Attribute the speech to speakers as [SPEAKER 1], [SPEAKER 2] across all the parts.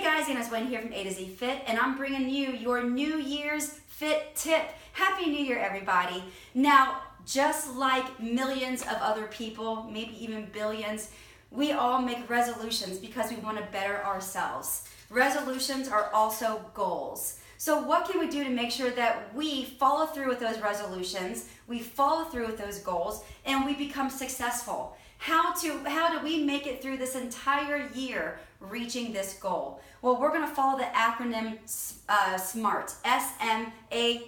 [SPEAKER 1] guys, Anna Swain here from A to Z Fit, and I'm bringing you your New Year's Fit tip. Happy New Year, everybody. Now, just like millions of other people, maybe even billions, we all make resolutions because we want to better ourselves. Resolutions are also goals. So what can we do to make sure that we follow through with those resolutions, we follow through with those goals, and we become successful? How do we make it through this entire year reaching this goal? Well, we're going to follow the acronym SMART, S-M-A-R-T,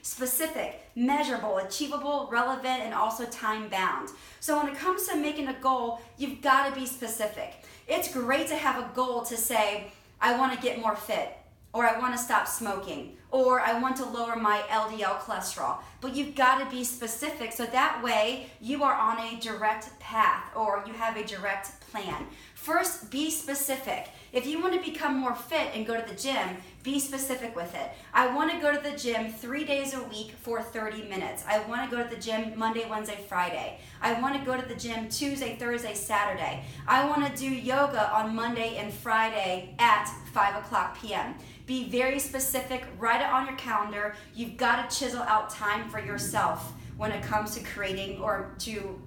[SPEAKER 1] specific, measurable, achievable, relevant, and also time-bound. So when it comes to making a goal, you've got to be specific. It's great to have a goal to say, I want to get more fit, or I want to stop smoking, or I want to lower my LDL cholesterol. But you've got to be specific so that way you are on a direct path or you have a direct plan. First, be specific. If you want to become more fit and go to the gym, be specific with it. I want to go to the gym 3 days a week for 30 minutes. I want to go to the gym Monday, Wednesday, Friday. I want to go to the gym Tuesday, Thursday, Saturday. I want to do yoga on Monday and Friday at 5 o'clock p.m. Be very specific, write it on your calendar. You've got to chisel out time for yourself when it comes to creating or to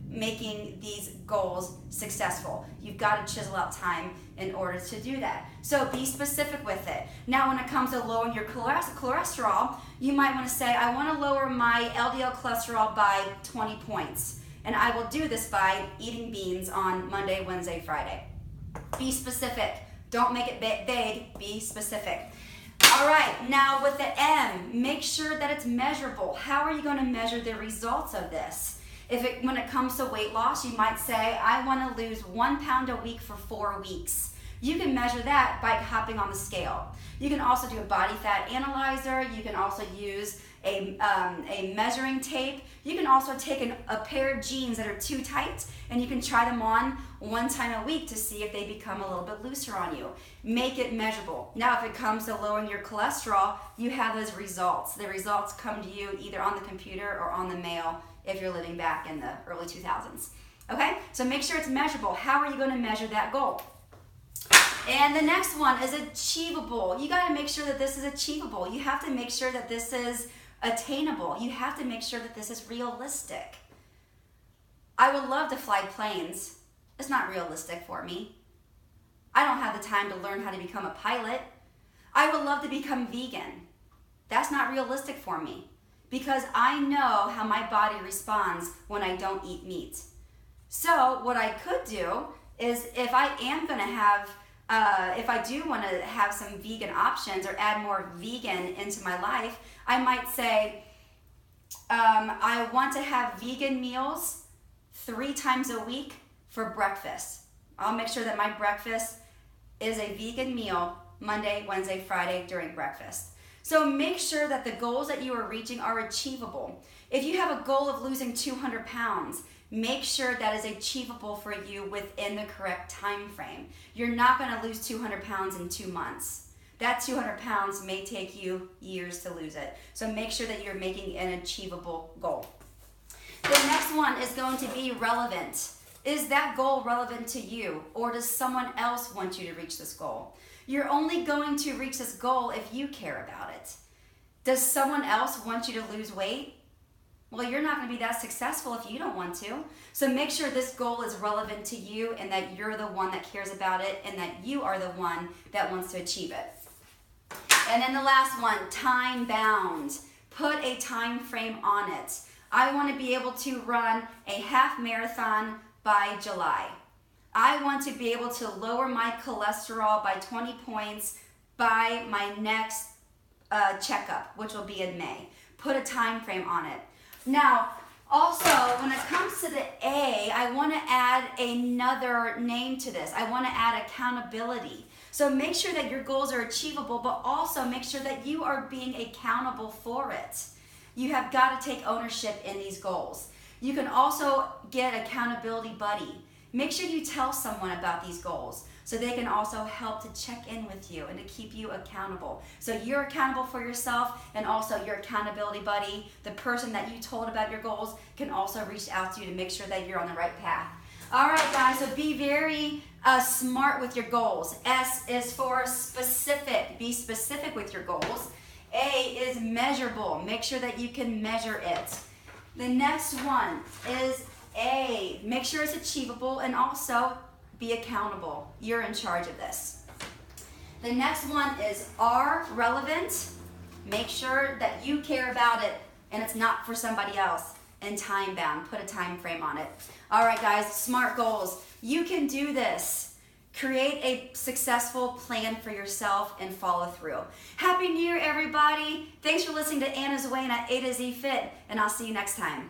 [SPEAKER 1] making these goals successful. You've got to chisel out time in order to do that. So be specific with it. Now when it comes to lowering your cholesterol, you might want to say, I want to lower my LDL cholesterol by 20 points. And I will do this by eating beans on Monday, Wednesday, Friday. Be specific. Don't make it vague, be specific. All right, now with the M, make sure that it's measurable. How are you going to measure the results of this? When it comes to weight loss, you might say, I want to lose 1 pound a week for 4 weeks. You can measure that by hopping on the scale. You can also do a body fat analyzer. You can also use a measuring tape. You can also take a pair of jeans that are too tight and you can try them on 1 time a week to see if they become a little bit looser on you. Make it measurable. Now, if it comes to lowering your cholesterol, you have those results. The results come to you either on the computer or on the mail if you're living back in the early 2000s. Okay, so make sure it's measurable. How are you going to measure that goal? And the next one is achievable. You got to make sure that this is achievable. You have to make sure that this is attainable. You have to make sure that this is realistic. I would love to fly planes. It's not realistic for me. I don't have the time to learn how to become a pilot. I would love to become vegan. That's not realistic for me because I know how my body responds when I don't eat meat. So what I could do is if I am going to have if I do want to have some vegan options or add more vegan into my life, I might say, I want to have vegan meals 3 times a week for breakfast. I'll make sure that my breakfast is a vegan meal Monday, Wednesday, Friday during breakfast. So make sure that the goals that you are reaching are achievable. If you have a goal of losing 200 pounds, make sure that is achievable for you within the correct time frame. You're not going to lose 200 pounds in 2 months. That 200 pounds may take you years to lose it. So make sure that you're making an achievable goal. The next one is going to be relevant. Is that goal relevant to you, or does someone else want you to reach this goal? You're only going to reach this goal if you care about it. Does someone else want you to lose weight? Well, you're not going to be that successful if you don't want to. So make sure this goal is relevant to you and that you're the one that cares about it and that you are the one that wants to achieve it. And then the last one, time bound. Put a time frame on it. I want to be able to run a half marathon by July. I want to be able to lower my cholesterol by 20 points by my next checkup, which will be in May. Put a time frame on it. Now, also, when it comes to the A, I want to add another name to this. I want to add accountability. So make sure that your goals are achievable, but also make sure that you are being accountable for it. You have got to take ownership in these goals. You can also get accountability buddy. Make sure you tell someone about these goals so they can also help to check in with you and to keep you accountable. So you're accountable for yourself, and also your accountability buddy, the person that you told about your goals, can also reach out to you to make sure that you're on the right path. All right, guys, so be very Smart with your goals. S is for specific. Be specific with your goals. A is measurable. Make sure that you can measure it. The next one is A. Make sure it's achievable and also be accountable. You're in charge of this. The next one is R, relevant. Make sure that you care about it and it's not for somebody else. And time bound. Put a time frame on it. All right, guys, SMART goals. You can do this. Create a successful plan for yourself and follow through. Happy New Year, everybody. Thanks for listening to Anna's Way and at A to Z Fit, and I'll see you next time.